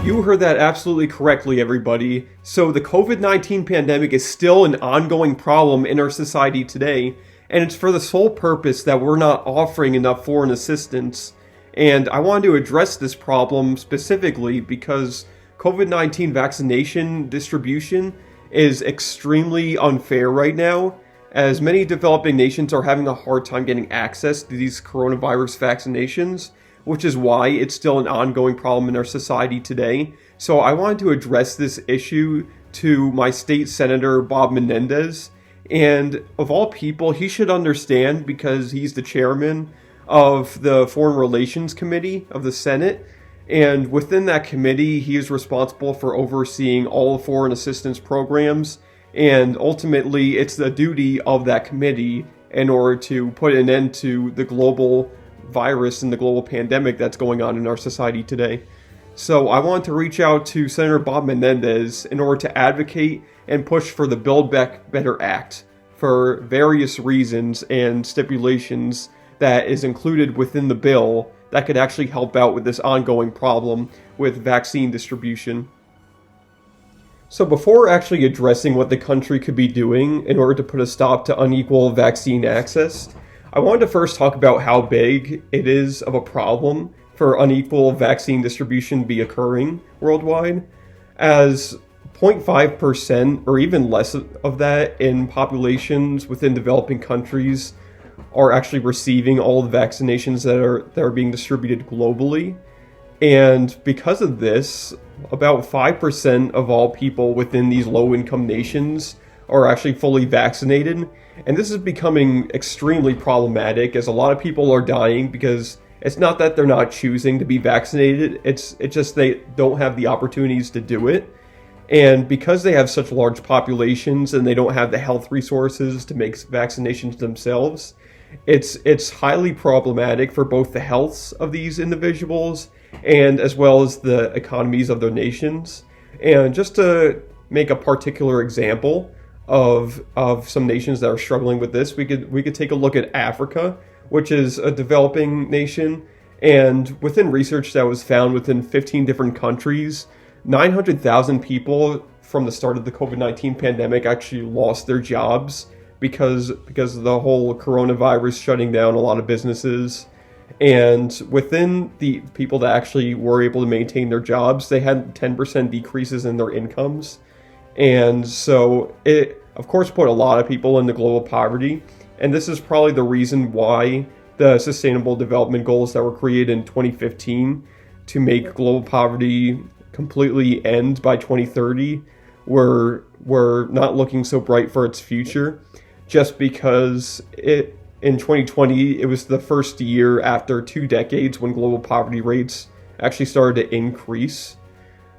You heard that absolutely correctly, everybody. So the COVID-19 pandemic is still an ongoing problem in our society today, and it's for the sole purpose that we're not offering enough foreign assistance. And I wanted to address this problem specifically because COVID-19 vaccination distribution is extremely unfair right now, as many developing nations are having a hard time getting access to these coronavirus vaccinations, which is why it's still an ongoing problem in our society today. So I wanted to address this issue to my state senator, Bob Menendez. And of all people, he should understand because he's the chairman of the Foreign Relations Committee of the Senate. And within that committee, he is responsible for overseeing all the foreign assistance programs. And ultimately, it's the duty of that committee in order to put an end to the global virus and the global pandemic that's going on in our society today. So I want to reach out to Senator Bob Menendez in order to advocate and push for the Build Back Better Act for various reasons and stipulations that is included within the bill that could actually help out with this ongoing problem with vaccine distribution. So before actually addressing what the country could be doing in order to put a stop to unequal vaccine access, I wanted to first talk about how big it is of a problem for unequal vaccine distribution be occurring worldwide, as 0.5% or even less of that in populations within developing countries are actually receiving all the vaccinations that are being distributed globally. And because of this, about 5% of all people within these low-income nations are actually fully vaccinated. And this is becoming extremely problematic as a lot of people are dying because it's not that they're not choosing to be vaccinated, it's just they don't have the opportunities to do it. And because they have such large populations and they don't have the health resources to make vaccinations themselves, it's highly problematic for both the healths of these individuals and as well as the economies of their nations. And just to make a particular example of some nations that are struggling with this, we could take a look at Africa, which is a developing nation. And within research that was found within 15 different countries, 900,000 people from the start of the COVID-19 pandemic actually lost their jobs because of the whole coronavirus shutting down a lot of businesses. And within the people that actually were able to maintain their jobs, they had 10% decreases in their incomes. And so it, of course, put a lot of people into global poverty. And this is probably the reason why the Sustainable Development Goals that were created in 2015 to make global poverty completely end by 2030 were not looking so bright for its future, just because in 2020, it was the first year after 2 decades when global poverty rates actually started to increase.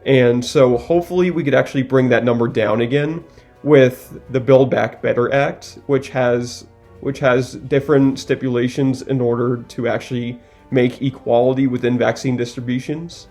And so hopefully we could actually bring that number down again with the Build Back Better Act, which has different stipulations in order to actually make equality within vaccine distributions.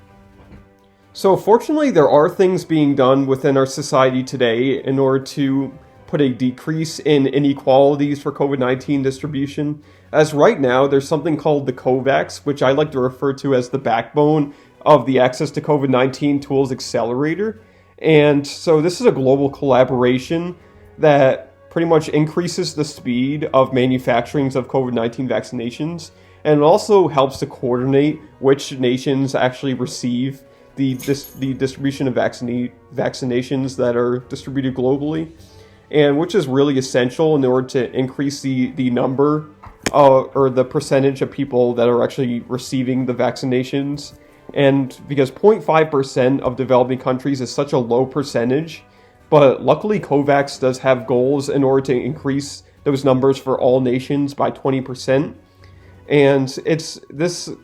So fortunately, there are things being done within our society today in order to put a decrease in inequalities for COVID-19 distribution. As right now, there's something called the COVAX, which I like to refer to as the backbone of the Access to COVID-19 Tools Accelerator. And so this is a global collaboration that pretty much increases the speed of manufacturing of COVID-19 vaccinations, and it also helps to coordinate which nations actually receive the distribution of vaccinations that are distributed globally, and which is really essential in order to increase the number or the percentage of people that are actually receiving the vaccinations. And because 0.5% of developing countries is such a low percentage, but luckily COVAX does have goals in order to increase those numbers for all nations by 20%. And this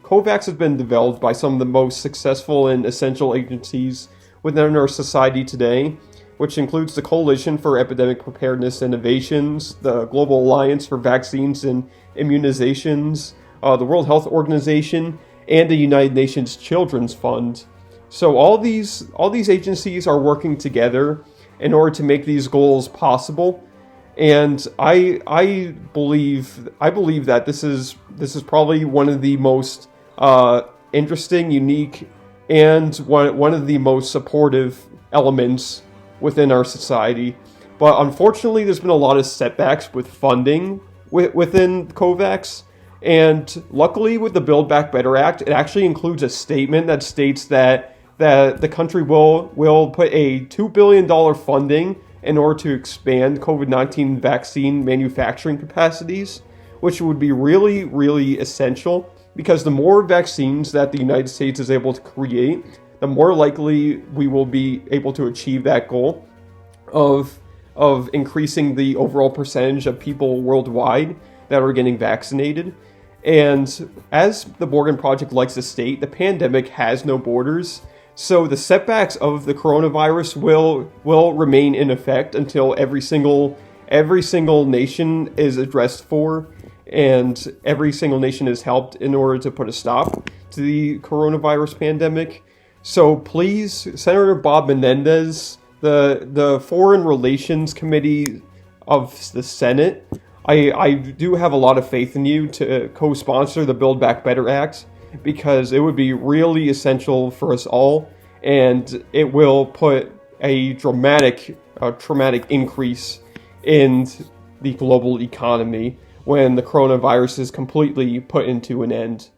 COVAX has been developed by some of the most successful and essential agencies within our society today, which includes the Coalition for Epidemic Preparedness Innovations, the Global Alliance for Vaccines and Immunizations, the World Health Organization, and the United Nations Children's Fund. So all these agencies are working together in order to make these goals possible. And I believe that this is probably one of the most interesting, unique and one of the most supportive elements within our society. But unfortunately, there's been a lot of setbacks with funding within COVAX. And luckily, with the Build Back Better Act, it actually includes a statement that states that the country will put a $2 billion funding in order to expand COVID-19 vaccine manufacturing capacities, which would be really, really essential, because the more vaccines that the United States is able to create, the more likely we will be able to achieve that goal of increasing the overall percentage of people worldwide that are getting vaccinated. And as the Borgen Project likes to state, the pandemic has no borders. So the setbacks of the coronavirus will remain in effect until every single nation is addressed for, and every single nation is helped in order to put a stop to the coronavirus pandemic. So please, Senator Bob Menendez, the Foreign Relations Committee of the Senate, I do have a lot of faith in you to co-sponsor the Build Back Better Act, because it would be really essential for us all, and it will put a dramatic increase in the global economy when the coronavirus is completely put into an end.